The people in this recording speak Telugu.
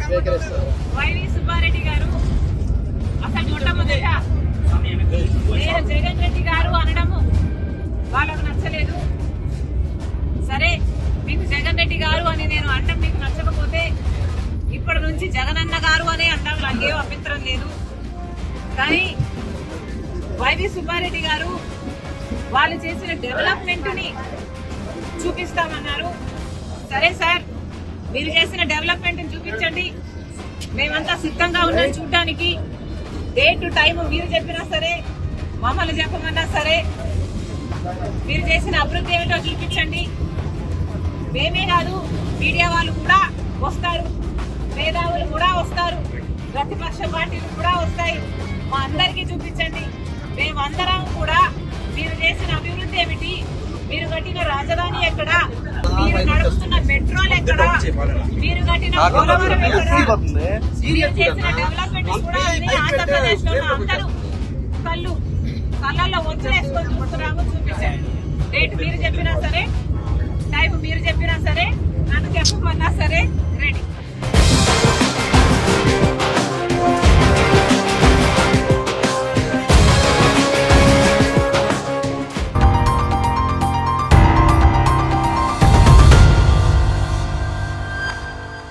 వైవి సుబ్బారెడ్డి గారు అసలు మొట్టమొదట నేను జగన్ రెడ్డి గారు అనడము వాళ్ళకు నచ్చలేదు. సరే, మీకు జగన్ రెడ్డి గారు అని నేను అనడం మీకు నచ్చకపోతే ఇప్పటి నుంచి జగనన్న గారు అనే అనడం నాకేం అభ్యంతరం లేదు. కానీ వైవి సుబ్బారెడ్డి గారు వాళ్ళు చేసిన డెవలప్మెంట్ ని చూపిస్తామన్నారు. సరే సార్, మీరు చేసిన డెవలప్మెంట్ ని చూపించండి, మేమంతా సిద్ధంగా ఉన్నాం చూడడానికి. డే టు టైం మీరు చెప్పినా సరే, మమ్మల్ని చెప్పమన్నా సరే, మీరు చేసిన అభివృద్ధి ఏమిటో చూపించండి. మేమే కాదు, మీడియా వాళ్ళు కూడా వస్తారు, మేధావులు కూడా వస్తారు, ప్రతిపక్ష పార్టీలు కూడా వస్తాయి. మా అందరికీ చూపించండి. మేమందరం కూడా మీరు చేసిన అభివృద్ధి ఏమిటి, మీరు కట్టిన రాజధాని ఎక్కడ, మీరు నడుపుతున్న మెట్రోలు ఎక్కడ, మీరు కట్టిన పోలవరం ఎక్కడ, మీరు చేసిన డెవలప్మెంట్ కూడా ఆంధ్రప్రదేశ్ లో అందరూ కళ్ళల్లో వచ్చేసుకొని చూస్తున్నాము, చూపించండి. డేట్ మీరు చెప్పినా సరే, టైం మీరు చెప్పినా సరే, నన్ను చెప్పమన్నా సరే రెడీ.